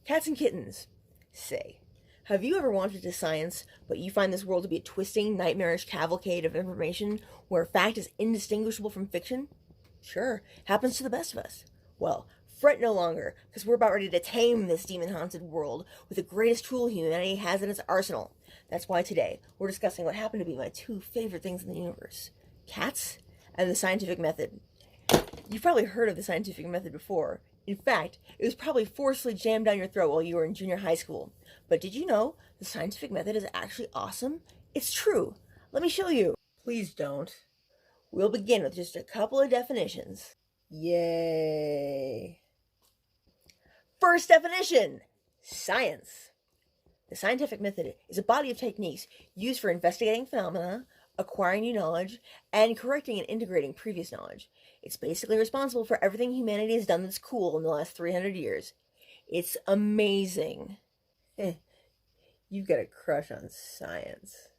Cats and kittens. Say, have you ever wanted to science, but you find this world to be a twisting, nightmarish cavalcade of information where fact is indistinguishable from fiction? Sure, happens to the best of us. Well, fret no longer, because we're about ready to tame this demon-haunted world with the greatest tool humanity has in its arsenal. That's why today we're discussing what happen to be my two favorite things in the universe: cats and the scientific method. You've probably heard of the scientific method before. In fact, it was probably forcefully jammed down your throat while you were in junior high school. But did you know the scientific method is actually awesome? It's true. Let me show you. Please don't. We'll begin with just a couple of definitions. Yay. First definition: science. The scientific method is a body of techniques used for investigating phenomena, acquiring new knowledge, and correcting and integrating previous knowledge. It's basically responsible for everything humanity has done that's cool in the last 300 years. It's amazing. You've got a crush on science.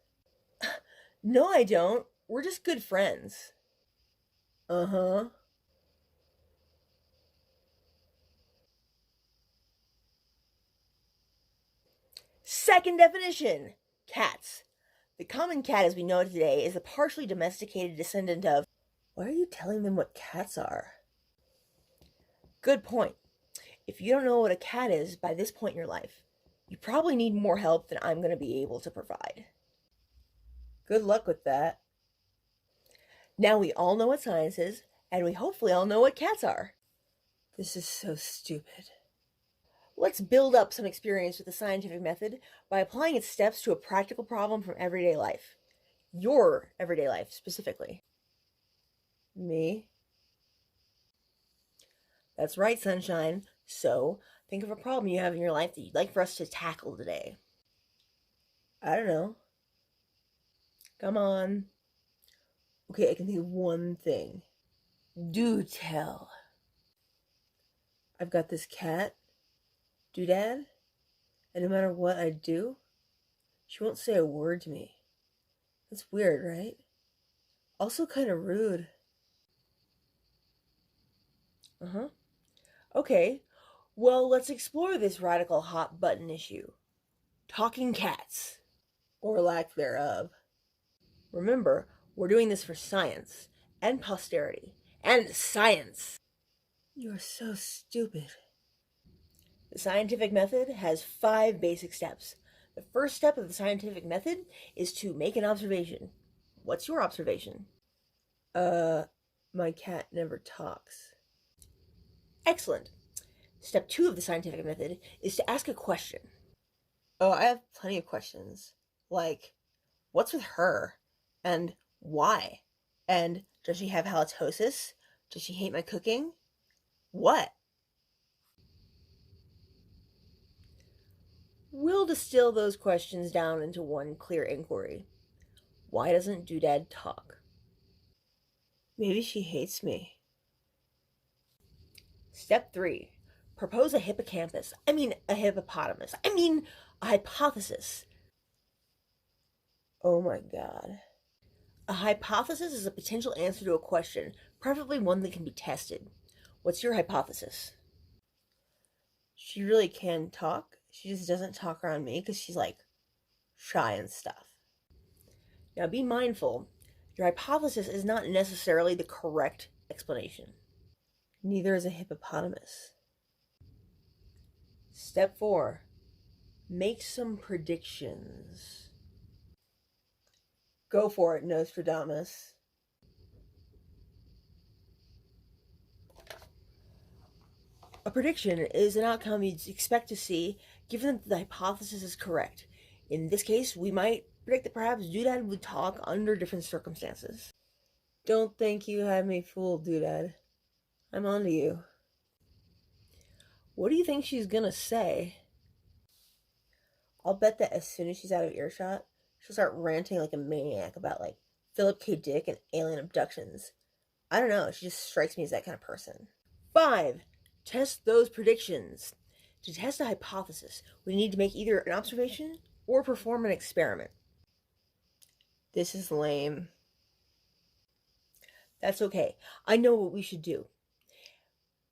No, I don't. We're just good friends. Uh-huh. Second definition: cats. The common cat as we know it today is a partially domesticated descendant of... Why are you telling them what cats are? Good point. If you don't know what a cat is by this point in your life, you probably need more help than I'm going to be able to provide. Good luck with that. Now we all know what science is, and we hopefully all know what cats are. This is so stupid. Let's build up some experience with the scientific method by applying its steps to a practical problem from everyday life. Your everyday life, specifically. Me? That's right, sunshine. So, think of a problem you have in your life that you'd like for us to tackle today. I don't know. Come on. Okay, I can think of one thing. Do tell. I've got this cat, Doodad, and no matter what I do, she won't say a word to me. That's weird, right? Also kind of rude. Uh-huh. Okay, well, let's explore this radical hot button issue. Talking cats. Or lack thereof. Remember, we're doing this for science, and posterity, and science. You're so stupid. The scientific method has 5 basic steps. The first step of the scientific method is to make an observation. What's your observation? My cat never talks. Excellent. Step 2 of the scientific method is to ask a question. Oh, I have plenty of questions. Like, what's with her? And why? And does she have halitosis? Does she hate my cooking? What? We'll distill those questions down into one clear inquiry. Why doesn't Doodad talk? Maybe she hates me. Step 3. Propose a hippocampus. A hippopotamus. A hypothesis. Oh my god. A hypothesis is a potential answer to a question, preferably one that can be tested. What's your hypothesis? She really can talk. She just doesn't talk around me because she's like shy and stuff. Now be mindful, your hypothesis is not necessarily the correct explanation. Neither is a hippopotamus. Step 4. Make some predictions. Go for it, Nostradamus. A prediction is an outcome you'd expect to see given that the hypothesis is correct. In this case, we might predict that perhaps Doodad would talk under different circumstances. Don't think you had me fooled, Doodad. I'm onto you. What do you think she's gonna say? I'll bet that as soon as she's out of earshot, she'll start ranting like a maniac about, like, Philip K. Dick and alien abductions. I don't know, she just strikes me as that kind of person. 5. Test those predictions. To test a hypothesis, we need to make either an observation or perform an experiment. This is lame. That's okay. I know what we should do.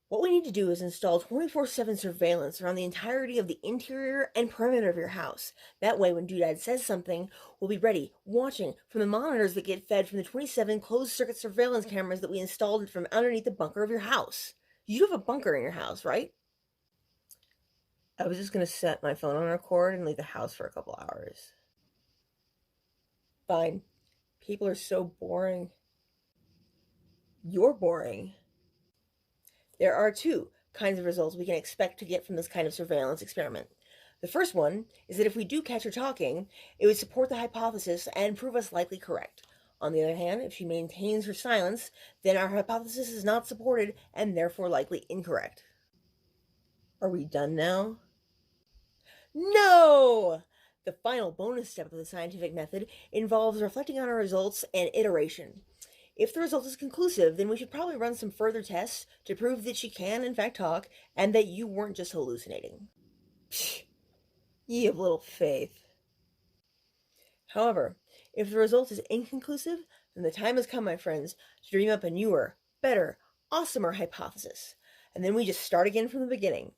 What we need to do is install 24/7 surveillance around the entirety of the interior and perimeter of your house. That way, when Doodad says something, we'll be ready, watching from the monitors that get fed from the 27 closed-circuit surveillance cameras that we installed from underneath the bunker of your house. You have a bunker in your house, right? I was just going to set my phone on record and leave the house for a couple hours. Fine. People are so boring. You're boring. There are two kinds of results we can expect to get from this kind of surveillance experiment. The first one is that if we do catch her talking, it would support the hypothesis and prove us likely correct. On the other hand, if she maintains her silence, then our hypothesis is not supported and therefore likely incorrect. Are we done now? No! The final bonus step of the scientific method involves reflecting on our results and iteration. If the result is conclusive, then we should probably run some further tests to prove that she can, in fact, talk, and that you weren't just hallucinating. Psh, ye of little faith. However, if the result is inconclusive, then the time has come, my friends, to dream up a newer, better, awesomer hypothesis. And then we just start again from the beginning.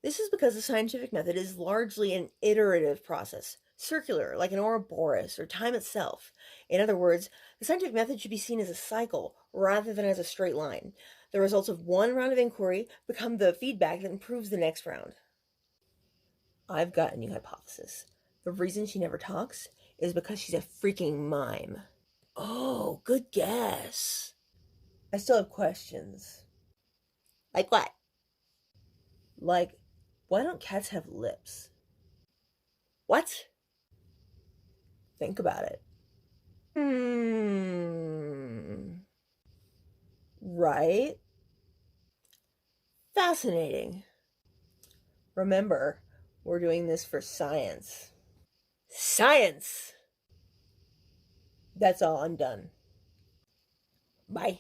This is because the scientific method is largely an iterative process, circular, like an Ouroboros or time itself. In other words, the scientific method should be seen as a cycle rather than as a straight line. The results of one round of inquiry become the feedback that improves the next round. I've got a new hypothesis. The reason she never talks is because she's a freaking mime. Oh, good guess. I still have questions. Like what? Like, why don't cats have lips? What? Think about it. Right? Fascinating. Remember, we're doing this for science. Science! That's all, I'm done. Bye.